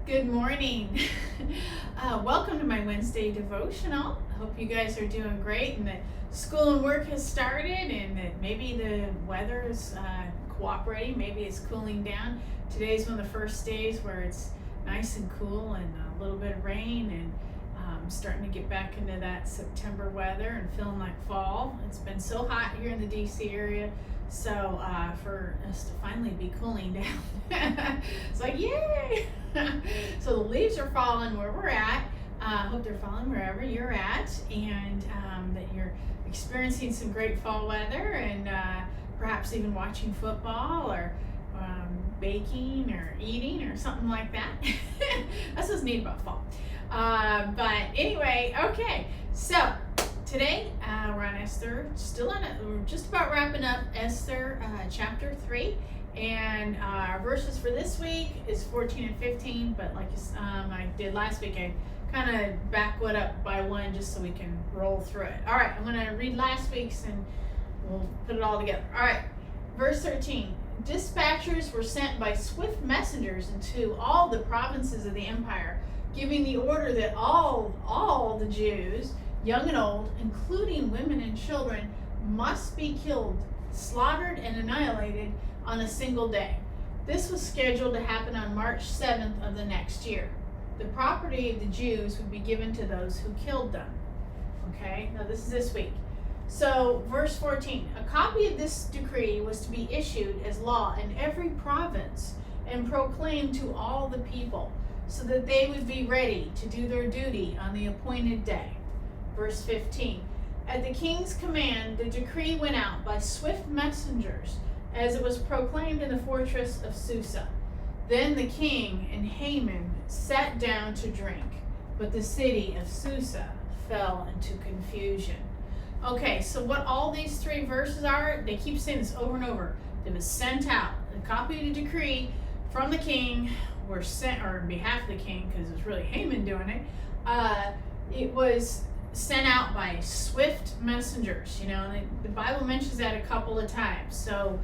Good morning. Welcome to my Wednesday devotional. I hope you guys are doing great and that school and work has started and that maybe the weather is cooperating. Maybe it's cooling down. Today's one of the first days where it's nice and cool and a little bit of rain and starting to get back into that September weather and feeling like fall. It's been so hot here in the DC area. So for us to finally be cooling down, it's like, yay! So the leaves are falling where we're at. I hope they're falling wherever you're at, and that you're experiencing some great fall weather and perhaps even watching football or baking or eating or something like that. That's what's neat about fall. But anyway, okay, so today we're on Esther, we're just about wrapping up Esther chapter 3, and our verses for this week is 14 and 15, but like I did last week, I kind of back it up by one just so we can roll through it. All right, I'm going to read last week's and we'll put it all together. All right, verse 13. Dispatchers were sent by swift messengers into all the provinces of the empire, giving the order that all the Jews, young and old, including women and children, must be killed, slaughtered, and annihilated on a single day. This was scheduled to happen on March 7th of the next year. The property of the Jews would be given to those who killed them. Okay, now this is this week. So, verse 14, a copy of this decree was to be issued as law in every province and proclaimed to all the people, so that they would be ready to do their duty on the appointed day. Verse 15, at the king's command, the decree went out by swift messengers, as it was proclaimed in the fortress of Susa. Then the king and Haman sat down to drink, but the city of Susa fell into confusion. Okay, so what all these three verses are, they keep saying this over and over. It was sent out. A copy of the decree from the king were sent, or on behalf of the king, because it's really Haman doing it. It was sent out by swift messengers. You know, the Bible mentions that a couple of times. So,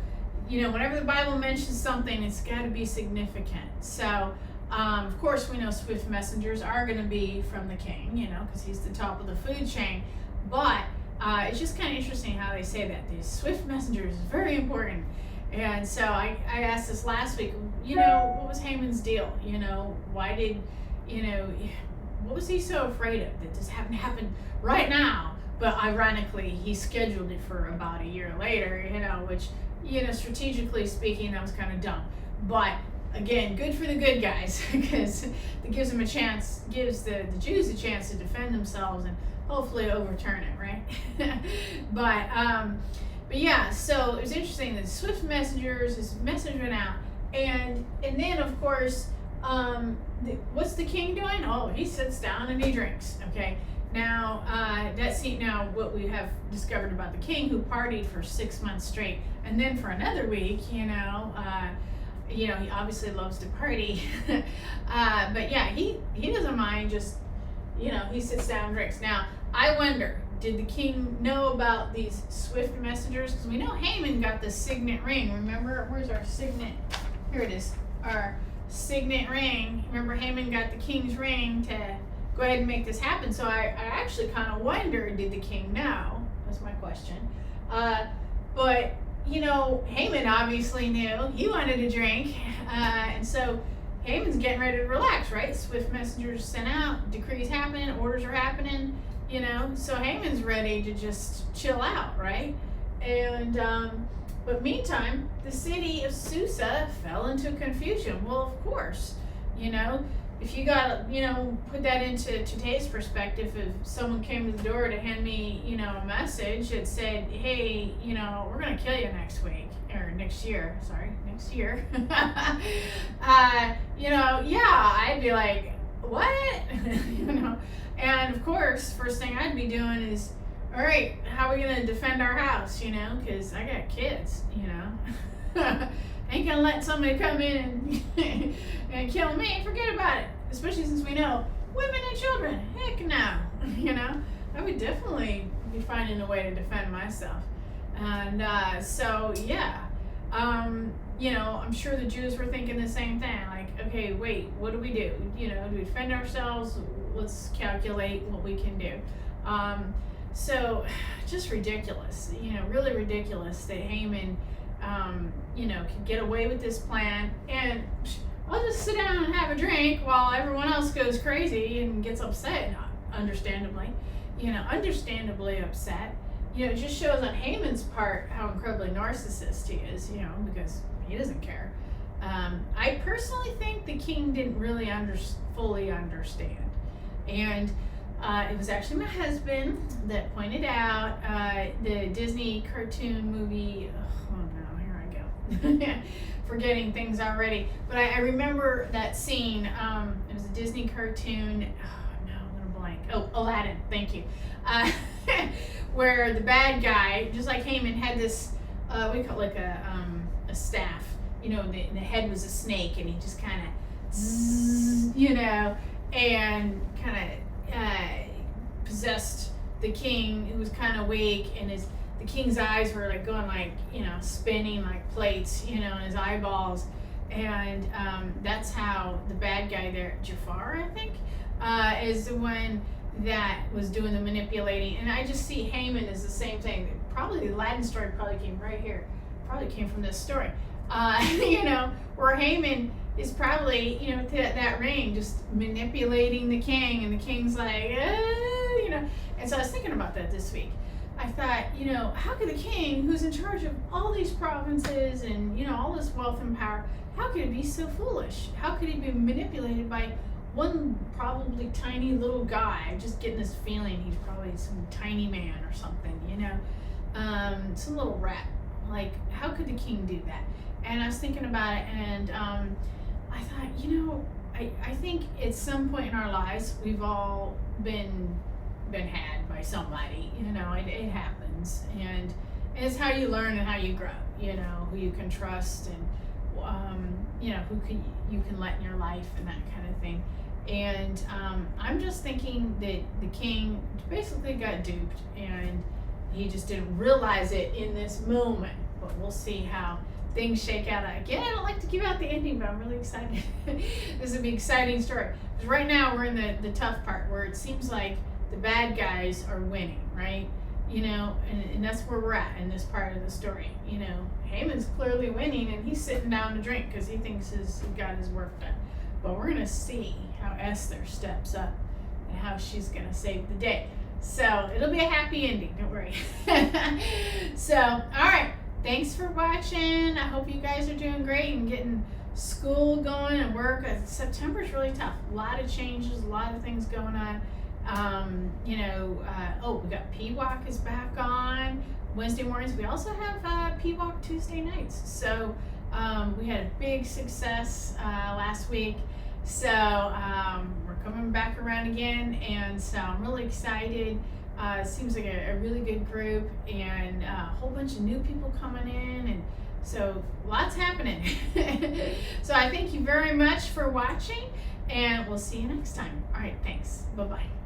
you know, whenever the Bible mentions something, it's got to be significant. So, of course, we know swift messengers are going to be from the king, you know, because he's the top of the food chain. But it's just kind of interesting how they say that. These swift messengers is very important. And so I asked this last week, you know, what was Haman's deal? You know, why did, you know, what was he so afraid of that this happened to happen right now? But ironically, he scheduled it for about a year later, you know, which, you know, strategically speaking, that was kind of dumb. But again, good for the good guys, because it gives them a chance, gives the Jews a chance to defend themselves and hopefully overturn it, right? But yeah, so it was interesting that swift messengers, this message went out, and then of course, what's the king doing? Oh, he sits down and he drinks. Okay, now now what we have discovered about the king, who partied for 6 months straight, and then for another week, you know, he obviously loves to party, but yeah, he doesn't mind just, you know, he sits down and drinks. Now, I wonder, did the king know about these swift messengers? Because we know Haman got the signet ring. Remember, where's our signet? Here it is, our signet ring. Remember, Haman got the king's ring to go ahead and make this happen. So I actually kind of wonder, did the king know? That's my question. But, you know, Haman obviously knew. He wanted to drink. And so Haman's getting ready to relax, right? Swift messengers sent out, decrees happening, orders are happening, you know. So Haman's ready to just chill out, right? And but meantime, the city of Susa fell into confusion. Well, of course, you know, if you got, you know, put that into today's perspective, if someone came to the door to hand me, you know, a message that said, hey, you know, we're going to kill you next week, or next year, you know, yeah, I'd be like, what? You know, and of course, first thing I'd be doing is, all right, how are we going to defend our house, you know, because I got kids, you know. Ain't gonna let somebody come in and kill me. Forget about it. Especially since we know women and children. Heck no. You know, I would definitely be finding a way to defend myself. And so yeah, I'm sure the Jews were thinking the same thing. Like, okay, wait, what do we do? Do we defend ourselves? Let's calculate what we can do. So, just ridiculous. Really ridiculous that Haman, could get away with this plan. And I'll just sit down and have a drink while everyone else goes crazy and gets upset. Understandably, upset. It just shows on Haman's part how incredibly narcissist he is, because he doesn't care. I personally think the king didn't really fully understand. And it was actually my husband that pointed out the Disney cartoon movie. Oh no, here I go. Forgetting things already. But I remember that scene. It was a Disney cartoon. Oh no, I'm gonna blank. Oh, Aladdin. Thank you. Where the bad guy, just like Haman, had this, we call it like a staff. The head was a snake, and he just kind of, and kind of possessed the king, who was kind of weak, and the king's eyes were like going like, spinning like plates, in his eyeballs, and that's how the bad guy there, Jafar, I think, is the one that was doing the manipulating. And I just see Haman as the same thing. Probably the Aladdin story probably came right here. Probably came from this story. Where Haman is probably, to that ring, just manipulating the king, and the king's like, And so I was thinking about that this week. I thought, how could the king, who's in charge of all these provinces and, all this wealth and power, how could he be so foolish? How could he be manipulated by one probably tiny little guy? Just getting this feeling he's probably some tiny man or something, some little rat. Like, how could the king do that? And I was thinking about it, and I thought, I think at some point in our lives we've all been had by somebody. It happens, and it's how you learn and how you grow. Who you can trust, and who you can let in your life, and that kind of thing. And I'm just thinking that the king basically got duped, and he just didn't realize it in this moment. But we'll see how things shake out. Again, I don't like to give out the ending, but I'm really excited. This will be an exciting story. Because right now we're in the tough part, where it seems like the bad guys are winning, right? And that's where we're at in this part of the story. Haman's clearly winning, and he's sitting down to drink because he thinks he's got his work done. But we're going to see how Esther steps up and how she's going to save the day. So it'll be a happy ending, don't worry. So, all right. Thanks for watching. I hope you guys are doing great and getting school going and work. September's really tough. A lot of changes, a lot of things going on. We got PWalk is back on Wednesday mornings. We also have PWalk Tuesday nights. So we had a big success last week. So we're coming back around again, and so I'm really excited. It seems like a really good group, and a whole bunch of new people coming in, and so lots happening. So I thank you very much for watching, and we'll see you next time. All right, thanks. Bye-bye.